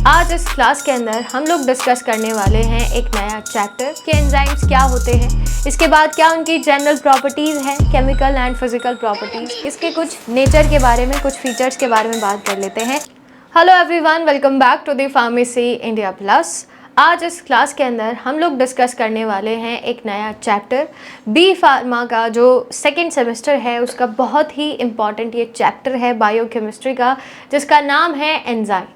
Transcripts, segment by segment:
आज इस क्लास के अंदर हम लोग डिस्कस करने वाले हैं एक नया चैप्टर कि एंजाइम्स क्या होते हैं, इसके बाद क्या उनकी जनरल प्रॉपर्टीज़ हैं, केमिकल एंड फिजिकल प्रॉपर्टीज़, इसके कुछ नेचर के बारे में, कुछ फीचर्स के बारे में बात कर लेते हैं। Hello everyone, welcome back to the pharmacy India plus. आज इस क्लास के अंदर हम लोग डिस्कस करने वाले हैं एक नया चैप्टर बी फार्मा का जो सेकेंड सेमेस्टर है उसका बहुत ही इम्पॉर्टेंट ये चैप्टर है बायोकेमिस्ट्री का, जिसका नाम है एंजाइम।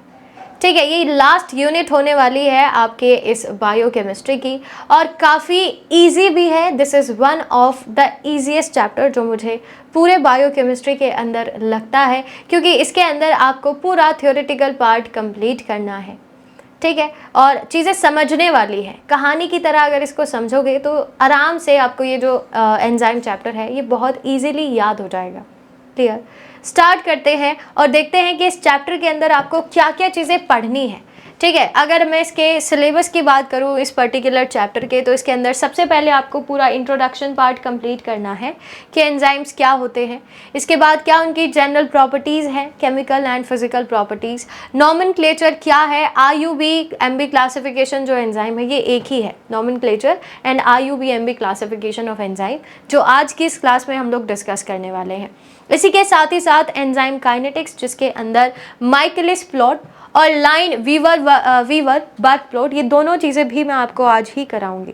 ठीक है, ये लास्ट यूनिट होने वाली है आपके इस बायोकेमिस्ट्री की और काफ़ी इजी भी है। This is one of the easiest chapter जो मुझे पूरे बायोकेमिस्ट्री के अंदर लगता है, क्योंकि इसके अंदर आपको पूरा थ्योरेटिकल पार्ट कंप्लीट करना है। ठीक है, और चीज़ें समझने वाली है, कहानी की तरह अगर इसको समझोगे तो आराम से आपको ये जो एंजाइम चैप्टर है ये बहुत ईजीली याद हो जाएगा। क्लियर, स्टार्ट करते हैं और देखते हैं कि इस चैप्टर के अंदर आपको क्या क्या चीज़ें पढ़नी है। ठीक है, अगर मैं इसके सिलेबस की बात करूँ इस पर्टिकुलर चैप्टर के, तो इसके अंदर सबसे पहले आपको पूरा इंट्रोडक्शन पार्ट कंप्लीट करना है कि एंजाइम्स क्या होते हैं, इसके बाद क्या उनकी जनरल प्रॉपर्टीज़ हैं, chemical and physical properties, nomenclature क्या है, IUPAC क्लासिफिकेशन जो एंजाइम है ये एक ही है, nomenclature and IUPAC classification of enzyme, जो आज की इस क्लास में हम लोग डिस्कस करने वाले हैं। इसी के साथ ही साथ एंजाइम काइनेटिक्स, जिसके अंदर माइकलिस प्लॉट और लाइन वीवर बर्क प्लॉट, ये दोनों चीज़ें भी मैं आपको आज ही कराऊंगी।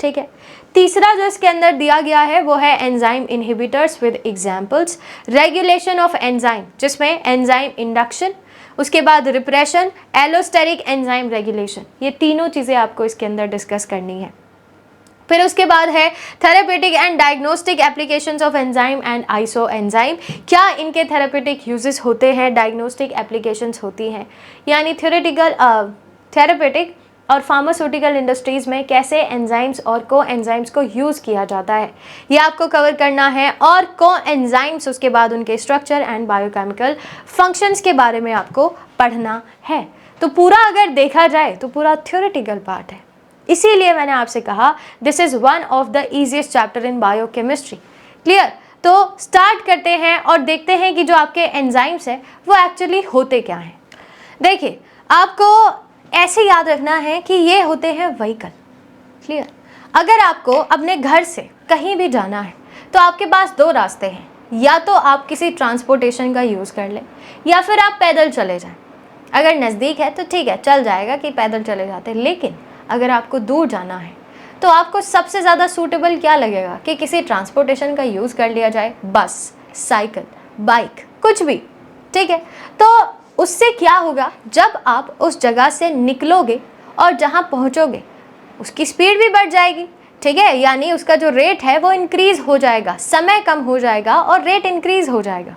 ठीक है, तीसरा जो इसके अंदर दिया गया है वो है enzyme inhibitors with examples, regulation of enzyme जिसमें एंजाइम इंडक्शन, उसके बाद रिप्रेशन, एलोस्टेरिक एंजाइम रेगुलेशन, ये तीनों चीज़ें आपको इसके अंदर डिस्कस करनी है। फिर उसके बाद है therapeutic and diagnostic applications of enzyme and iso enzyme, क्या इनके थेरेपेटिक यूजेस होते हैं, डायग्नोस्टिक एप्लीकेशंस होती हैं, यानी थेरेपेटिक और फार्मास्यूटिकल इंडस्ट्रीज़ में कैसे एंजाइम्स और को एंजाइम्स को यूज़ किया जाता है, ये आपको कवर करना है। और को एंजाइम्स, उसके बाद उनके स्ट्रक्चर एंड बायोकेमिकल फंक्शंस के बारे में आपको पढ़ना है। तो पूरा अगर देखा जाए तो पूरा थ्योरेटिकल पार्ट है, इसीलिए मैंने आपसे कहा this is one of the easiest chapter in biochemistry. Clear, तो स्टार्ट करते हैं और देखते हैं कि जो आपके एंजाइम्स हैं वो एक्चुअली होते क्या हैं। देखिए, आपको ऐसे याद रखना है कि ये होते हैं व्हीकल। क्लियर, अगर आपको अपने घर से कहीं भी जाना है तो आपके पास दो रास्ते हैं, या तो आप किसी ट्रांसपोर्टेशन का यूज़ कर लें या फिर आप पैदल चले जाएं। अगर नज़दीक है तो ठीक है, चल जाएगा कि पैदल चले जाते हैं, लेकिन अगर आपको दूर जाना है तो आपको सबसे ज़्यादा सूटेबल क्या लगेगा कि किसी ट्रांसपोर्टेशन का यूज़ कर लिया जाए, बस, साइकिल, बाइक, कुछ भी। ठीक है, तो उससे क्या होगा, जब आप उस जगह से निकलोगे और जहाँ पहुँचोगे उसकी स्पीड भी बढ़ जाएगी। ठीक है, यानी उसका जो रेट है वो इंक्रीज़ हो जाएगा, समय कम हो जाएगा और रेट इंक्रीज़ हो जाएगा।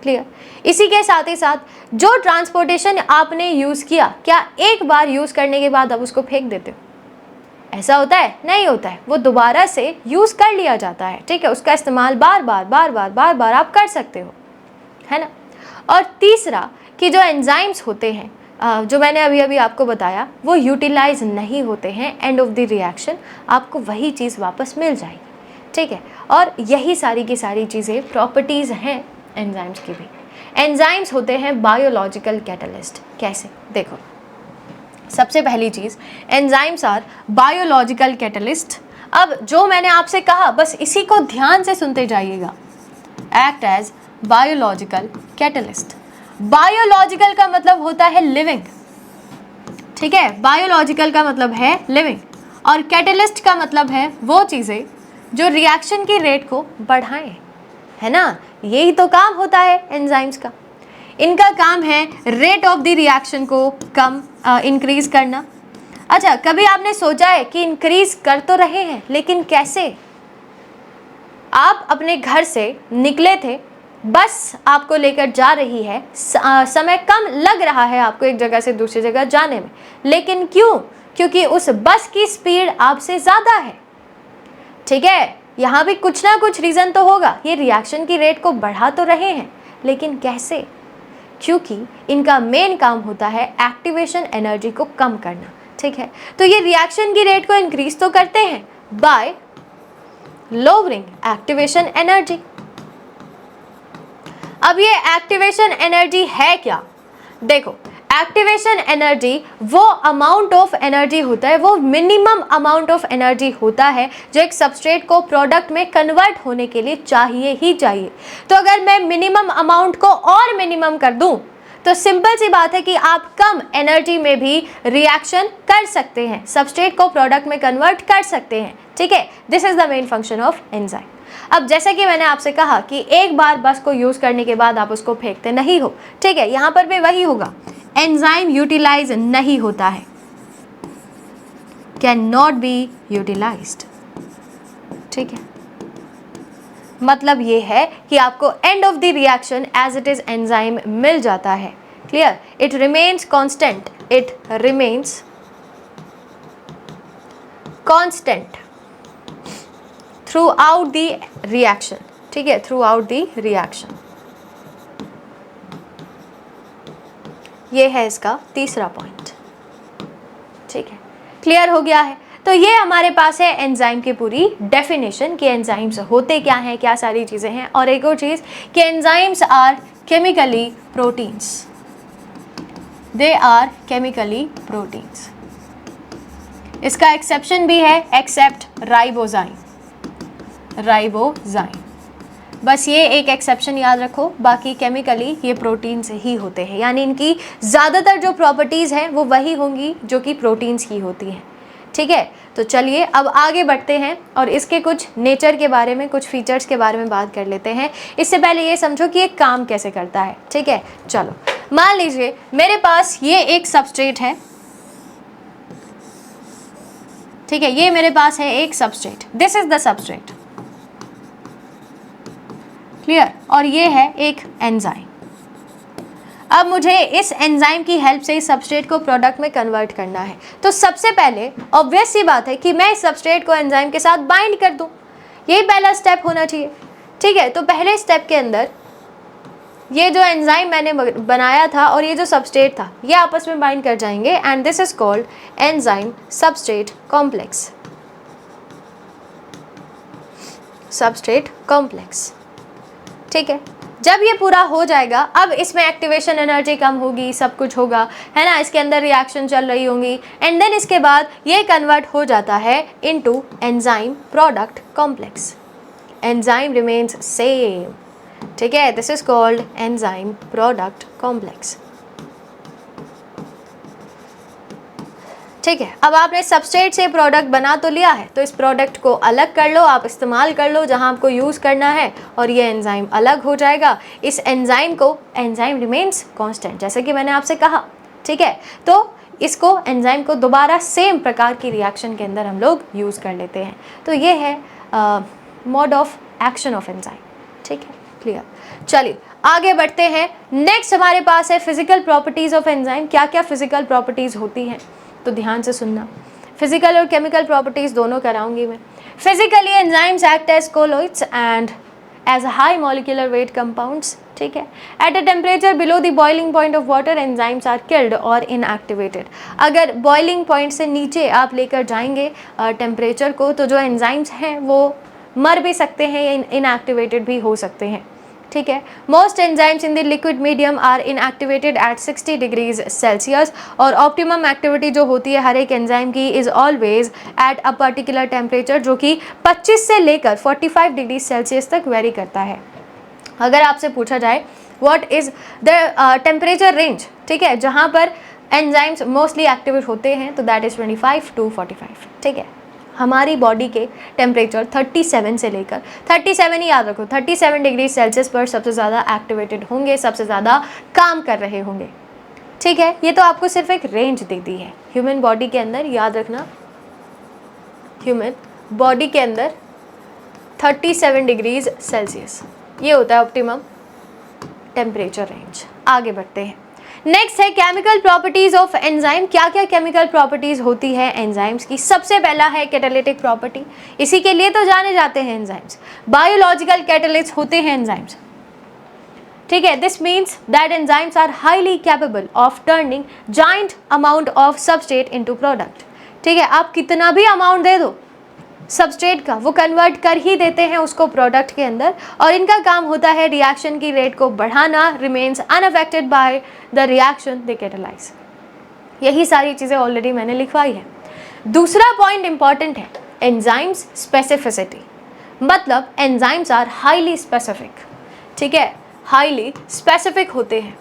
क्लियर, इसी के साथ ही साथ जो ट्रांसपोर्टेशन आपने यूज़ किया, क्या एक बार यूज़ करने के बाद आप उसको फेंक देते हो? ऐसा होता है? नहीं होता है, वो दोबारा से यूज़ कर लिया जाता है। ठीक है, उसका इस्तेमाल बार बार आप कर सकते हो, है ना। और तीसरा कि जो एंजाइम्स होते हैं जो मैंने अभी अभी आपको बताया वो यूटिलाइज नहीं होते हैं, एंड ऑफ द रिएक्शन आपको वही चीज़ वापस मिल जाएगी। ठीक है, और यही सारी की सारी चीज़ें प्रॉपर्टीज़ हैं एंजाइम्स की भी। एंजाइम्स होते हैं बायोलॉजिकल कैटलिस्ट। कैसे? देखो, सबसे पहली चीज़, एंजाइम्स आर बायोलॉजिकल कैटलिस्ट। अब जो मैंने आपसे कहा बस इसी को ध्यान से सुनते जाइएगा। Act as biological catalyst. Biological का मतलब होता है लिविंग। ठीक है, बायोलॉजिकल का मतलब है लिविंग और कैटलिस्ट का मतलब है वो चीज़ें जो रिएक्शन की रेट को बढ़ाएं, है ना। यही तो काम होता है एंजाइम्स का। इनका काम है रेट ऑफ द रिएक्शन को कम इंक्रीज करना। अच्छा, कभी आपने सोचा है कि इंक्रीज कर तो रहे हैं लेकिन कैसे? आप अपने घर से निकले थे, बस आपको लेकर जा रही है, समय कम लग रहा है आपको एक जगह से दूसरी जगह जाने में, लेकिन क्यों? क्योंकि उस बस की स्पीड आपसे ज़्यादा है। ठीक है, यहाँ भी कुछ ना कुछ रीज़न तो होगा। ये रिएक्शन की रेट को बढ़ा तो रहे हैं, लेकिन कैसे? क्योंकि इनका मेन काम होता है एक्टिवेशन एनर्जी को कम करना। ठीक है, तो ये रिएक्शन की रेट को इंक्रीज तो करते हैं बाय लोअरिंग एक्टिवेशन एनर्जी। अब ये एक्टिवेशन एनर्जी है क्या? देखो, एक्टिवेशन एनर्जी वो अमाउंट ऑफ एनर्जी होता है, वो मिनिमम अमाउंट ऑफ एनर्जी होता है जो एक सबस्ट्रेट को प्रोडक्ट में कन्वर्ट होने के लिए चाहिए ही चाहिए। तो अगर मैं मिनिमम अमाउंट को और मिनिमम कर दूं तो सिंपल सी बात है कि आप कम एनर्जी में भी रिएक्शन कर सकते हैं, सबस्ट्रेट को प्रोडक्ट में कन्वर्ट कर सकते हैं। ठीक है, this is the main function of enzyme. अब जैसे कि मैंने आपसे कहा कि एक बार बस को यूज करने के बाद आप उसको फेंकते नहीं हो, ठीक है, यहां पर भी वही होगा, एंजाइम यूटिलाइज नहीं होता है, कैन नॉट बी यूटिलाइज्ड। ठीक है, मतलब ये है कि आपको end of the reaction as it is enzyme मिल जाता है। Clear, it remains constant, it remains constant throughout the reaction. ठीक है, थ्रू आउट द रिएक्शन। ये है इसका तीसरा पॉइंट। ठीक है, क्लियर हो गया है। तो ये हमारे पास है एंजाइम की पूरी डेफिनेशन कि एंजाइम्स होते क्या हैं, क्या सारी चीज़ें हैं। और एक और चीज़ कि enzymes are chemically proteins, they are chemically proteins. इसका एक्सेप्शन भी है, एक्सेप्ट राइबोजाइम, राइबोजाइम, बस ये एक एक्सेप्शन याद रखो, बाकी केमिकली ये प्रोटीन्स ही होते हैं, यानी इनकी ज़्यादातर जो प्रॉपर्टीज़ हैं वो वही होंगी जो कि प्रोटीन्स की होती हैं। ठीक है, तो चलिए अब आगे बढ़ते हैं और इसके कुछ नेचर के बारे में, कुछ फीचर्स के बारे में बात कर लेते हैं। इससे पहले ये समझो कि ये काम कैसे करता है। ठीक है, चलो मान लीजिए मेरे पास ये एक सबस्ट्रेट है। ठीक है, ये मेरे पास है एक substrate, this is the substrate. Clear, और ये है एक एंजाइम। अब मुझे इस एंजाइम की हेल्प से इस सबस्ट्रेट को प्रोडक्ट में कन्वर्ट करना है। तो सबसे पहले ऑब्वियस सी बात है कि मैं इस सबस्ट्रेट को एंजाइम के साथ बाइंड कर दूं, यही पहला स्टेप होना चाहिए। ठीक है, तो पहले स्टेप के अंदर ये जो एंजाइम मैंने बनाया था और ये जो सबस्ट्रेट था ये आपस में बाइंड कर जाएंगे and this is called enzyme substrate complex, substrate complex. ठीक है, जब ये पूरा हो जाएगा, अब इसमें एक्टिवेशन एनर्जी कम होगी, सब कुछ होगा, है ना, इसके अंदर रिएक्शन चल रही होंगी एंड देन इसके बाद ये कन्वर्ट हो जाता है into enzyme product complex. Enzyme remains same. ठीक है, this is called enzyme product complex. ठीक है, अब आपने सबस्ट्रेट से प्रोडक्ट बना तो लिया है, तो इस प्रोडक्ट को अलग कर लो, आप इस्तेमाल कर लो जहां आपको यूज़ करना है और ये एंजाइम अलग हो जाएगा। इस एंजाइम को, एंजाइम रिमेन्स कांस्टेंट, जैसे कि मैंने आपसे कहा। ठीक है, तो इसको एंजाइम को दोबारा सेम प्रकार की रिएक्शन के अंदर हम लोग यूज़ कर लेते हैं। तो ये है mode of action of enzyme. ठीक है, क्लियर। चलिए आगे बढ़ते हैं। नेक्स्ट हमारे पास है फिजिकल प्रॉपर्टीज़ ऑफ एंजाइम। क्या क्या फिजिकल प्रॉपर्टीज़ होती हैं, तो ध्यान से सुनना। फिजिकल और केमिकल प्रॉपर्टीज़ दोनों कराऊंगी मैं। Physically enzymes act as colloids and as high molecular weight compounds. ठीक है, at a temperature below the boiling point of water enzymes are killed और इनएक्टिवेटेड। अगर बॉइलिंग पॉइंट से नीचे आप लेकर जाएंगे टेम्परेचर को, तो जो एंजाइम्स हैं वो मर भी सकते हैं या इनएक्टिवेटेड भी हो सकते हैं। ठीक है, most enzymes in the liquid medium are inactivated at 60 degrees Celsius. और ऑप्टिमम एक्टिविटी जो होती है हर एक एंजाइम की is always at a particular temperature, जो कि 25 से लेकर 45 डिग्री सेल्सियस तक वेरी करता है। अगर आपसे पूछा जाए what is the temperature range, ठीक है, जहाँ पर एंजाइम्स मोस्टली एक्टिवेट होते हैं, तो दैट इज 25 to 45। ठीक है, हमारी बॉडी के टेम्परेचर 37 से लेकर 37 ही याद रखो, 37 डिग्री सेल्सियस पर सबसे ज़्यादा एक्टिवेटेड होंगे, सबसे ज़्यादा काम कर रहे होंगे। ठीक है, ये तो आपको सिर्फ एक रेंज दे दी है। ह्यूमन बॉडी के अंदर याद रखना, ह्यूमन बॉडी के अंदर 37 डिग्रीज सेल्सियस ये होता है ऑप्टिमम टेम्परेचर रेंज। आगे बढ़ते हैं। नेक्स्ट है केमिकल प्रॉपर्टीज ऑफ एंजाइम। क्या क्या केमिकल प्रॉपर्टीज होती है एंजाइम्स की? सबसे पहला है कैटालिटिक प्रॉपर्टी, इसी के लिए तो जाने जाते हैं एंजाइम्स। बायोलॉजिकल कैटलिस्ट होते हैं एंजाइम्स। ठीक है, this means that enzymes are highly capable of turning giant amount of substrate into product. ठीक है, आप कितना भी अमाउंट दे दो, सबस्ट्रेट का वो कन्वर्ट कर ही देते हैं उसको प्रोडक्ट के अंदर, और इनका काम होता है रिएक्शन की रेट को बढ़ाना, remains unaffected by the reaction they catalyse. यही सारी चीज़ें ऑलरेडी मैंने लिखवाई है। दूसरा पॉइंट इंपॉर्टेंट है, एंजाइम्स स्पेसिफिसिटी, मतलब एंजाइम्स आर हाईली स्पेसिफिक, ठीक है, हाईली स्पेसिफिक होते हैं।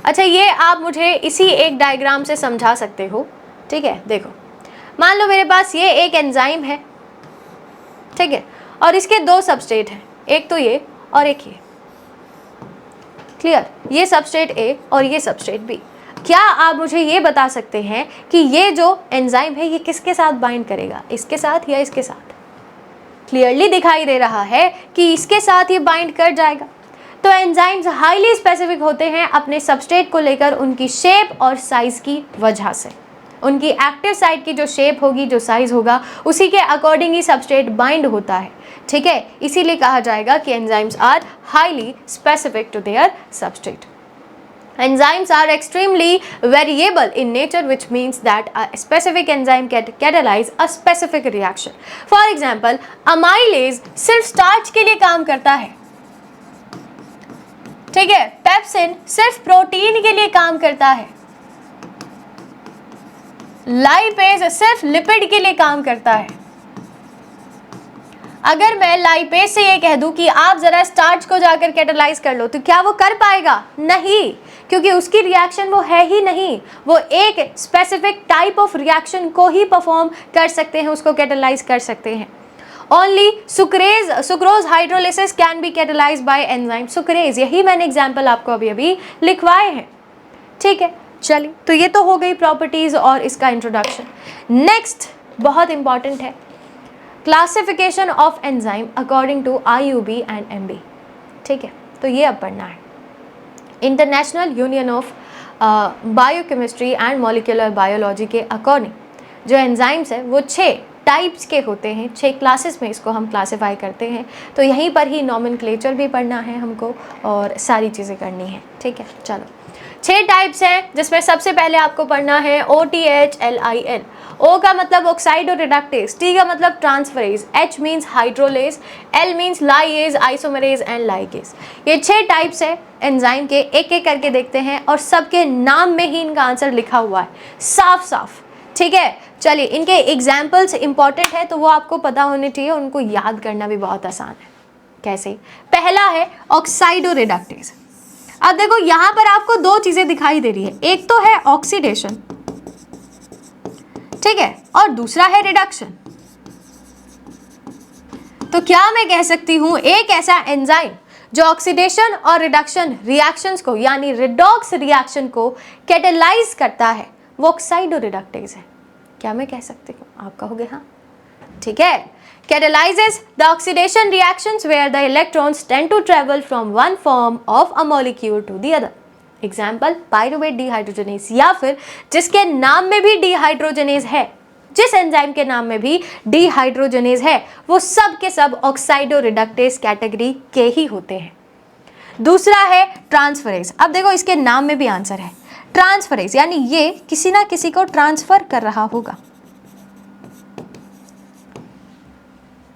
अच्छा, ये आप मुझे इसी एक डायग्राम से समझा सकते हो, ठीक है। देखो, मान लो मेरे पास ये एक एंजाइम है, ठीक है, और इसके दो सबस्ट्रेट हैं, एक तो ये और एक ये, क्लियर, ये सबस्ट्रेट ए और ये सबस्ट्रेट बी। क्या आप मुझे ये बता सकते हैं कि ये जो एंजाइम है ये किसके साथ बाइंड करेगा, इसके साथ या इसके साथ? क्लियरली दिखाई दे रहा है कि इसके साथ ये बाइंड कर जाएगा। तो एंजाइम्स हाईली स्पेसिफिक होते हैं अपने सबस्ट्रेट को लेकर, उनकी शेप और साइज की वजह से। उनकी एक्टिव साइट की जो शेप होगी, जो साइज होगा, उसी के अकॉर्डिंग ही सबस्ट्रेट बाइंड होता है, ठीक है। इसीलिए कहा जाएगा कि enzymes are highly specific to their substrate. Enzymes are extremely variable in nature, which means that a specific enzyme can catalyze a specific reaction. For example, amylase सिर्फ स्टार्च के लिए काम करता है, ठीक है। पेप्सिन सिर्फ प्रोटीन के लिए काम करता है। लाइपेज सिर्फ लिपिड के लिए काम करता है। अगर मैं लाइपेज से ये कह दूं कि आप जरा स्टार्च को जाकर कैटालाइज कर लो, तो क्या वो कर पाएगा? नहीं, क्योंकि उसकी रिएक्शन वो है ही नहीं। वो एक स्पेसिफिक टाइप ऑफ रिएक्शन को ही परफॉर्म कर सकते हैं, उसको कैटालाइज कर सकते हैं। Only sucrose hydrolysis can be catalyse bye enzyme sucrase. यही मैंने एग्जाम्पल आपको अभी अभी लिखवाए हैं, ठीक है। चलिए, तो ये तो हो गई प्रॉपर्टीज और इसका इंट्रोडक्शन। नेक्स्ट बहुत इंपॉर्टेंट है, classification of enzyme according to IUB and MB, ठीक है। तो ये अब पढ़ना है। International union of biochemistry and molecular biology के अकॉर्डिंग जो एंजाइम्स है वो 6 टाइप्स के होते हैं, 6 क्लासेस में इसको हम क्लासिफाई करते हैं। तो यहीं पर ही नॉमेनक्लेचर भी पढ़ना है हमको और सारी चीज़ें करनी है, ठीक है। चलो, 6 टाइप्स हैं, जिसमें सबसे पहले आपको पढ़ना है OTHLIL। O का मतलब ऑक्साइडो रिडक्टेज, T का मतलब transferase, H means hydrolase, L means lyase, isomerase and ligase. ये 6 टाइप्स है एंजाइम के, एक एक करके देखते हैं और सबके नाम में ही इनका आंसर लिखा हुआ है साफ साफ, ठीक है। चलिए, इनके एग्जाम्पल्स इंपॉर्टेंट है तो वो आपको पता होने चाहिए, उनको याद करना भी बहुत आसान है। कैसे? पहला है ऑक्साइडो रिडक्टेज। अब देखो, यहाँ पर आपको 2 चीज़ें दिखाई दे रही है, एक तो है ऑक्सीडेशन, ठीक है, और दूसरा है रिडक्शन। तो क्या मैं कह सकती हूं, एक ऐसा एंजाइम जो ऑक्सीडेशन और रिडक्शन रिएक्शंस को, यानी रिडॉक्स रिएक्शन को कैटालाइज करता है, वो ऑक्साइडो रिडक्टेज है। क्या मैं कह सकती हूँ? आप कहोगे हाँ, ठीक है। catalyzes the oxidation reactions where the electrons tend to travel from one form of a molecule to the other. Example pyruvate dehydrogenase, या फिर जिसके नाम में भी डिहाइड्रोजनेज है, जिस एंजाइम के नाम में भी डिहाइड्रोजनेज है, वो सब के सब ऑक्साइडो रिडक्टेज कैटेगरी के ही होते हैं। दूसरा है ट्रांसफरेज। अब देखो, इसके नाम में भी आंसर है ट्रांसफरेज, यानी ये किसी ना किसी को ट्रांसफर कर रहा होगा,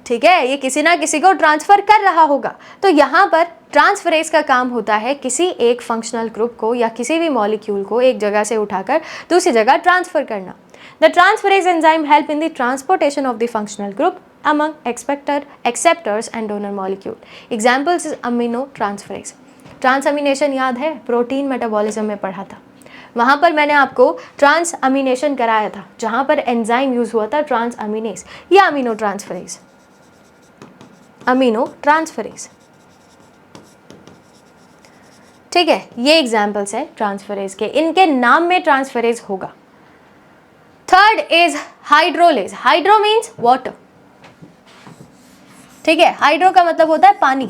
ठीक है, ये किसी ना किसी को ट्रांसफर कर रहा होगा। तो यहाँ पर ट्रांसफरेज का काम होता है किसी एक फंक्शनल ग्रुप को या किसी भी मॉलिक्यूल को एक जगह से उठाकर दूसरी जगह ट्रांसफर करना। The transferase enzyme help in the transportation of the functional group among acceptors and donor molecule. Examples is amino transferase. Transamination याद है, प्रोटीन मेटाबॉलिज्म में पढ़ा था, वहाँ पर मैंने आपको ट्रांस अमीनेशन कराया था, जहाँ पर एंजाइम यूज हुआ था ट्रांस अमीनेज या अमीनो ट्रांसफरेज, अमीनो ट्रांसफरेज, ठीक है। ये एग्जाम्पल्स है ट्रांसफरेज के, इनके नाम में ट्रांसफरेज होगा। Third is hydrolase. Hydro means water, ठीक है, हाइड्रो का मतलब होता है पानी,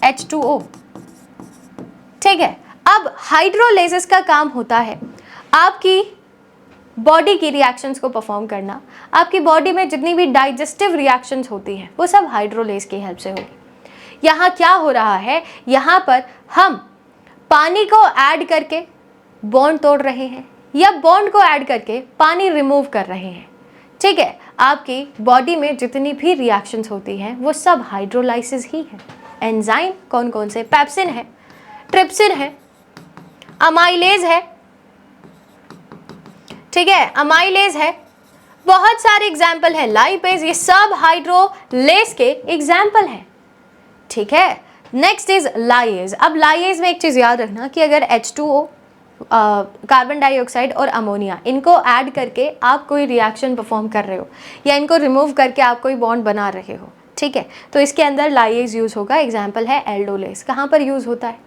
H2O, ठीक है। अब हाइड्रोलेसिस का काम होता है आपकी बॉडी की रिएक्शंस को परफॉर्म करना। आपकी बॉडी में जितनी भी डाइजेस्टिव रिएक्शंस होती हैं वो सब हाइड्रोलेज की हेल्प से होगी। यहाँ क्या हो रहा है, यहाँ पर हम पानी को ऐड करके बॉन्ड तोड़ रहे हैं या बॉन्ड को ऐड करके पानी रिमूव कर रहे हैं, ठीक है, आपकी बॉडी में जितनी भी रिएक्शंस होती हैं वो सब हाइड्रोलाइसिस ही है। एंजाइम कौन कौन से? पेप्सिन है, ट्रिप्सिन है, अमाइलेज है, ठीक है, अमाइलेज है, बहुत सारे एग्जाम्पल है, लाइपेज, ये सब हाइड्रोलेज के एग्जाम्पल है। ठीक है, नेक्स्ट इज लाइएज। अब लाइएज में एक चीज याद रखना कि अगर H2O, कार्बन डाइऑक्साइड और अमोनिया, इनको ऐड करके आप कोई रिएक्शन परफॉर्म कर रहे हो या इनको रिमूव करके आप कोई बॉन्ड बना रहे हो, ठीक है, तो इसके अंदर लाइएज यूज होगा। एग्जाम्पल है एल्डोलेज। कहाँ पर यूज होता है?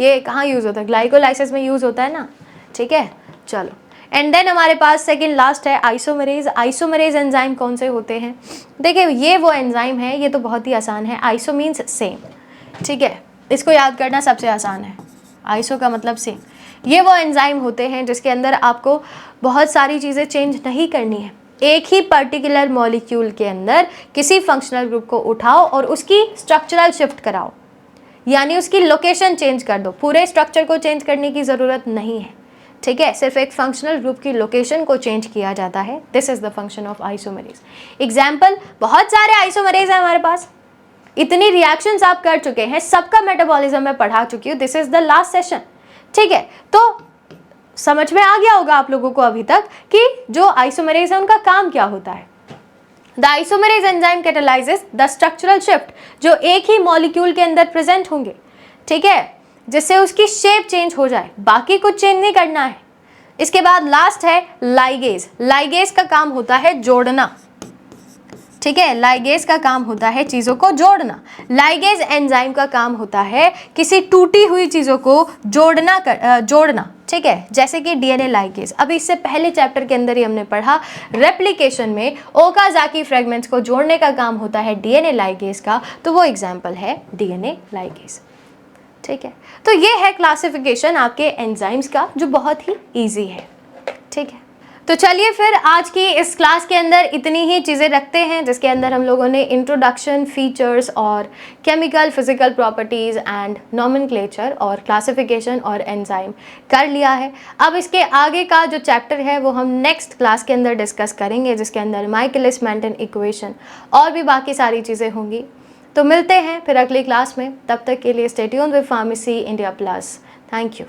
ये कहाँ यूज होता है? ग्लाइकोलाइसिस में यूज होता है ना, ठीक है। चलो, एंड देन हमारे पास सेकंड लास्ट है आइसोमरेज। आइसोमरेज एंजाइम कौन से होते हैं? देखिए, ये वो एंजाइम है, ये तो बहुत ही आसान है। आइसो मीन्स सेम, ठीक है, इसको याद करना सबसे आसान है। आइसो का मतलब सेम। ये वो एंजाइम होते हैं जिसके अंदर आपको बहुत सारी चीज़ें चेंज नहीं करनी है। एक ही पर्टिकुलर मॉलिक्यूल के अंदर किसी फंक्शनल ग्रुप को उठाओ और उसकी स्ट्रक्चरल शिफ्ट कराओ, यानी उसकी लोकेशन चेंज कर दो। पूरे स्ट्रक्चर को चेंज करने की ज़रूरत नहीं है, ठीक है, सिर्फ एक फंक्शनल ग्रुप की लोकेशन को चेंज किया जाता है। This is the function of isomerase. Example, बहुत सारे आइसोमरेज हैं हमारे पास, इतनी रिएक्शंस आप कर चुके हैं, सबका मेटाबॉलिज्म मैं पढ़ा चुकी हूँ। This is the last session, ठीक है। तो समझ में आ गया होगा आप लोगों को अभी तक कि जो आइसोमरेज है उनका काम क्या होता है। The isomerase enzyme catalyses the structural shift, जो एक ही मॉलिक्यूल के अंदर प्रेजेंट होंगे, ठीक है, जिससे उसकी शेप चेंज हो जाए, बाकी कुछ चेंज नहीं करना है। इसके बाद लास्ट है लाइगेज। लाइगेज का काम होता है जोड़ना, ठीक है, लाइगेज का काम होता है चीज़ों को जोड़ना। लाइगेज एंजाइम का काम होता है किसी टूटी हुई चीज़ों को जोड़ना, ठीक है, जैसे कि डीएनए लाइगेज। अभी इससे पहले चैप्टर के अंदर ही हमने पढ़ा, रेप्लिकेशन में ओकाज़ाकी फ्रेगमेंट्स को जोड़ने का काम होता है डीएनए लाइगेज का, तो वो एग्जाम्पल है डीएनए लाइगेज, ठीक है। तो ये है क्लासिफिकेशन आपके एंजाइम्स का, जो बहुत ही ईजी है, ठीक है। तो चलिए फिर आज की इस क्लास के अंदर इतनी ही चीज़ें रखते हैं, जिसके अंदर हम लोगों ने इंट्रोडक्शन, फीचर्स और chemical physical properties and nomenclature और क्लासिफिकेशन और एंजाइम कर लिया है। अब इसके आगे का जो चैप्टर है वो हम नेक्स्ट क्लास के अंदर डिस्कस करेंगे, जिसके अंदर माइकलिस मेंटन इक्वेशन और भी बाकी सारी चीज़ें होंगी। तो मिलते हैं फिर अगली क्लास में, तब तक के लिए stay tuned with pharmacy India plus. Thank you.